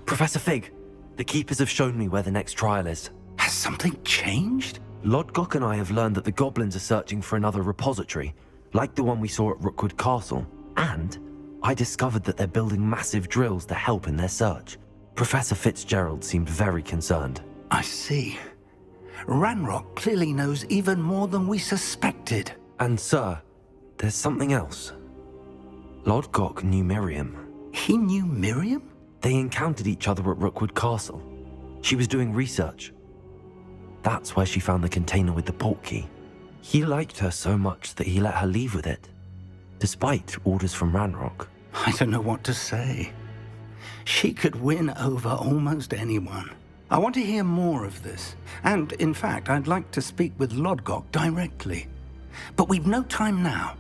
Professor Fig, the Keepers have shown me where the next trial is. Has something changed? Lodgok and I have learned that the goblins are searching for another repository, like the one we saw at Rookwood Castle. And I discovered that they're building massive drills to help in their search. Professor Fitzgerald seemed very concerned. I see. Ranrock clearly knows even more than we suspected. And sir, there's something else. Lodgok knew Miriam. He knew Miriam? They encountered each other at Rookwood Castle. She was doing research. That's where she found the container with the portkey. He liked her so much that he let her leave with it, despite orders from Ranrock. I don't know what to say. She could win over almost anyone. I want to hear more of this. And, in fact, I'd like to speak with Lodgok directly. But we've no time now.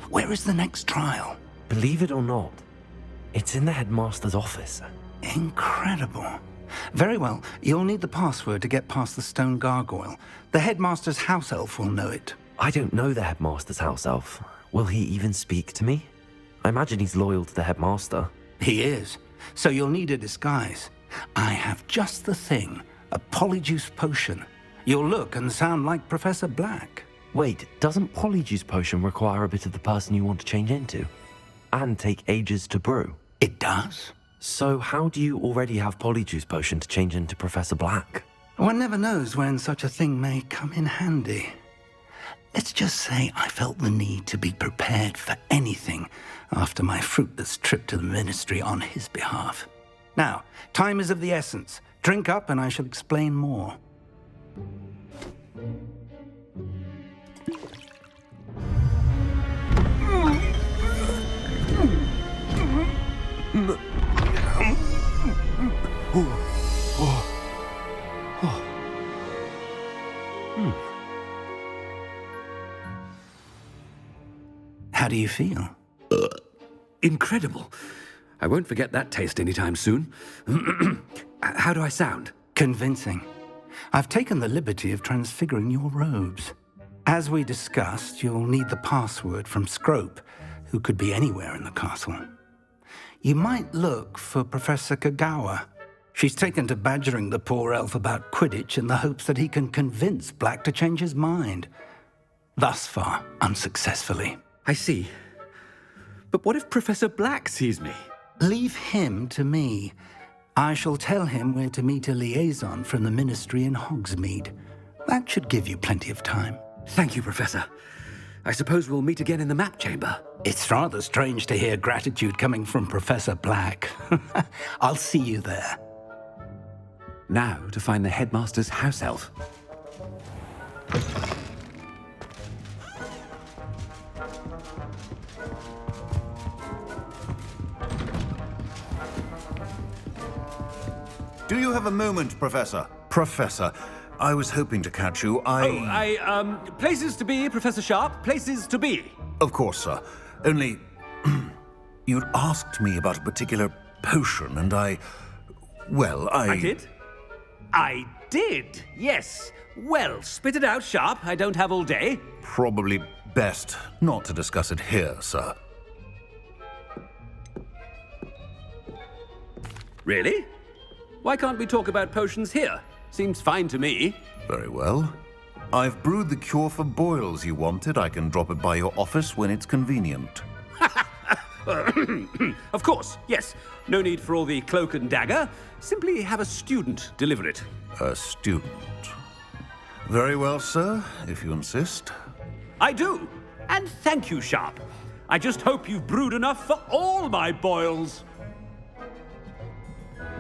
Where is the next trial? Believe it or not, it's in the headmaster's office. Incredible. Very well. You'll need the password to get past the stone gargoyle. The headmaster's house elf will know it. I don't know the headmaster's house elf. Will he even speak to me? I imagine he's loyal to the headmaster. He is. So you'll need a disguise. I have just the thing. A Polyjuice potion. You'll look and sound like Professor Black. Wait, doesn't Polyjuice potion require a bit of the person you want to change into? And take ages to brew? It does. So how do you already have Polyjuice potion to change into Professor Black? One never knows when such a thing may come in handy. Let's just say I felt the need to be prepared for anything after my fruitless trip to the ministry on his behalf. Now, time is of the essence. Drink up and I shall explain more. How do you feel? Incredible. I won't forget that taste anytime soon. How do I sound? Convincing. I've taken the liberty of transfiguring your robes. As we discussed, you'll need the password from Scrope, who could be anywhere in the castle. You might look for Professor Kagawa. She's taken to badgering the poor elf about Quidditch in the hopes that he can convince Black to change his mind. Thus far, unsuccessfully. I see. But what if Professor Black sees me? Leave him to me. I shall tell him where to meet a liaison from the ministry in Hogsmeade. That should give you plenty of time. Thank you, Professor. I suppose we'll meet again in the map chamber. It's rather strange to hear gratitude coming from Professor Black. I'll see you there. Now to find the headmaster's house elf. Do you have a moment, Professor? Professor, I was hoping to catch you. Places to be, Professor Sharp. Places to be. Of course, sir. Only, you'd asked me about a particular potion, and I did? I did, yes. Well, spit it out, Sharp. I don't have all day. Probably best not to discuss it here, sir. Really? Why can't we talk about potions here? Seems fine to me. Very well. I've brewed the cure for boils you wanted. I can drop it by your office when it's convenient. Of course, yes. No need for all the cloak and dagger. Simply have a student deliver it. A student. Very well, sir, if you insist. I do. And thank you, Sharp. I just hope you've brewed enough for all my boils.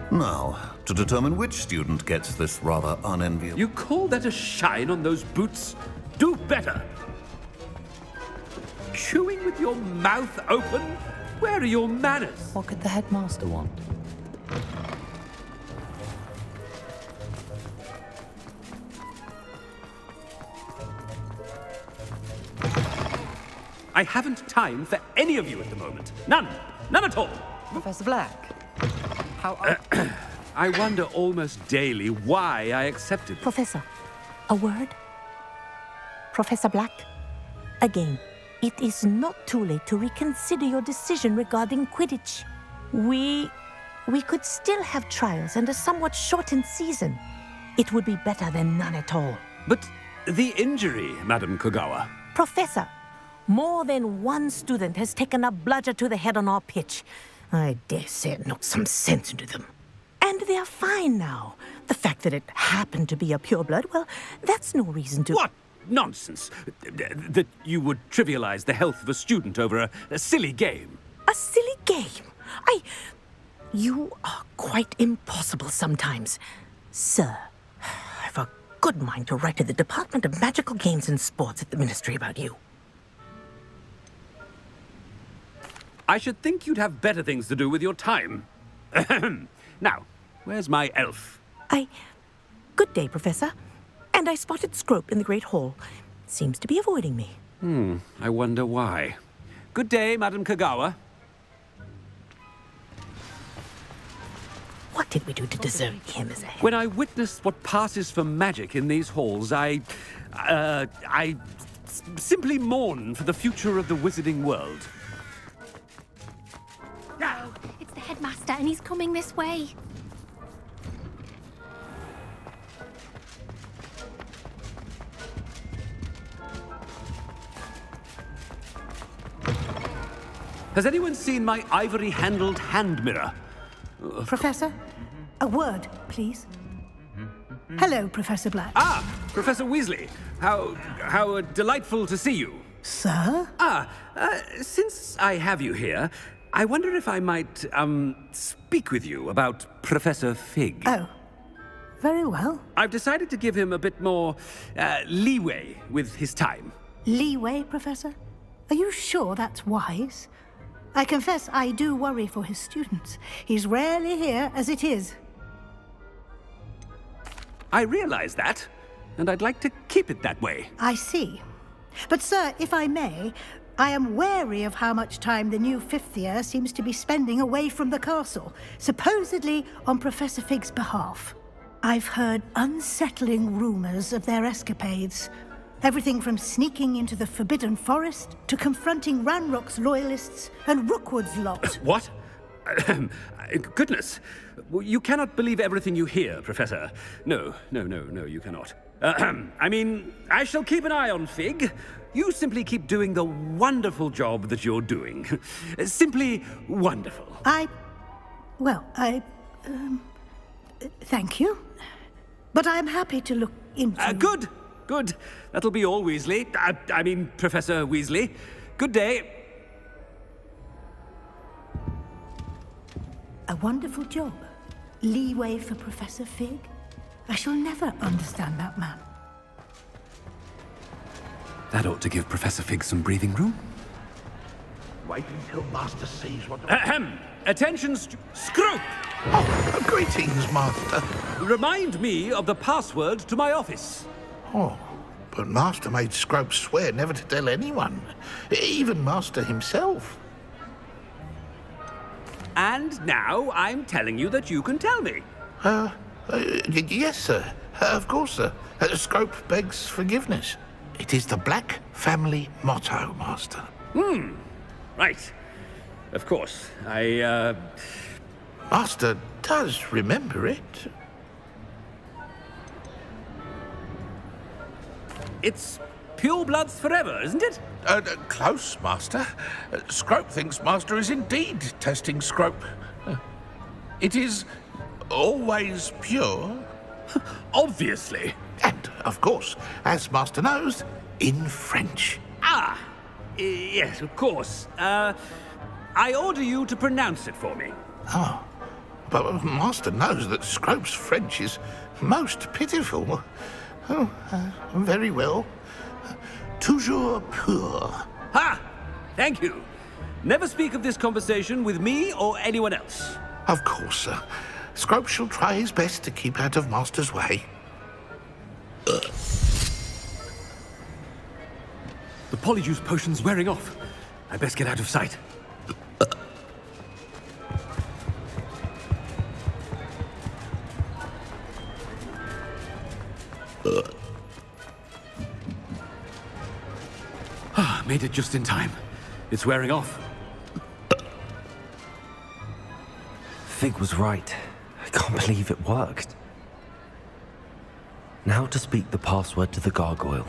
Now, to determine which student gets this rather unenviable... You call that a shine on those boots? Do better. Chewing with your mouth open? Where are your manners? What could the headmaster want? I haven't time for any of you at the moment. None. None at all. Professor Black, how... I wonder almost daily why I accepted. Professor, a word? Professor Black, again, it is not too late to reconsider your decision regarding Quidditch. We we could still have trials and a somewhat shortened season. It would be better than none at all. But the injury, Madam Kogawa. Professor, more than one student has taken a bludger to the head on our pitch. I dare say it knocked some sense into them. And they're fine now. The fact that it happened to be a pureblood, well, that's no reason to... What nonsense! That you would trivialize the health of a student over a silly game. A silly game? You are quite impossible sometimes. Sir, I've a good mind to write to the Department of Magical Games and Sports at the Ministry about you. I should think you'd have better things to do with your time. Now, where's my elf? Good day, Professor. And I spotted Scrope in the Great Hall. Seems to be avoiding me. I wonder why. Good day, Madam Kogawa. What did we do to deserve him as a head? When I witness what passes for magic in these halls, I simply mourn for the future of the wizarding world. Oh, it's the headmaster, and he's coming this way. Has anyone seen my ivory-handled hand mirror? Professor, a word, please. Hello, Professor Black. Ah, Professor Weasley. How delightful to see you. Sir? Since I have you here, I wonder if I might, speak with you about Professor Fig. Oh, very well. I've decided to give him a bit more, leeway with his time. Leeway, Professor? Are you sure that's wise? I confess I do worry for his students. He's rarely here as it is. I realize that, and I'd like to keep it that way. I see. But, sir, if I may, I am wary of how much time the new fifth year seems to be spending away from the castle, supposedly on Professor Fig's behalf. I've heard unsettling rumors of their escapades. Everything from sneaking into the Forbidden Forest to confronting Ranrock's loyalists and Rookwood's lot. What? Goodness. You cannot believe everything you hear, Professor. No, you cannot. I mean, I shall keep an eye on Fig. You simply keep doing the wonderful job that you're doing. Simply wonderful. Thank you. But I'm happy to look into... Good. That'll be all, Weasley. I mean, Professor Weasley. Good day. A wonderful job. Leeway for Professor Fig. I shall never understand that man. That ought to give Professor Fig some breathing room. Wait until Master sees what... Attention, Scrope! Oh, greetings, Master. Remind me of the password to my office. Oh, but Master made Scrope swear never to tell anyone, even Master himself. And now I'm telling you that you can tell me. Yes, sir. Of course, sir. Scrope begs forgiveness. It is the Black family motto, Master. Right. Of course. Master does remember it. It's pure bloods forever, isn't it? Close, Master. Scrope thinks Master is indeed testing Scrope. It is always pure. Obviously. And, of course, as Master knows, in French. Yes, of course. I order you to pronounce it for me. Oh, but Master knows that Scrope's French is most pitiful. Oh, very well. Toujours pur. Ha! Thank you. Never speak of this conversation with me or anyone else. Of course, sir. Scrope shall try his best to keep out of Master's way. The Polyjuice potion's wearing off. I best get out of sight. Made it just in time. It's wearing off. Fig was right. I can't believe it worked. Now to speak the password to the gargoyle.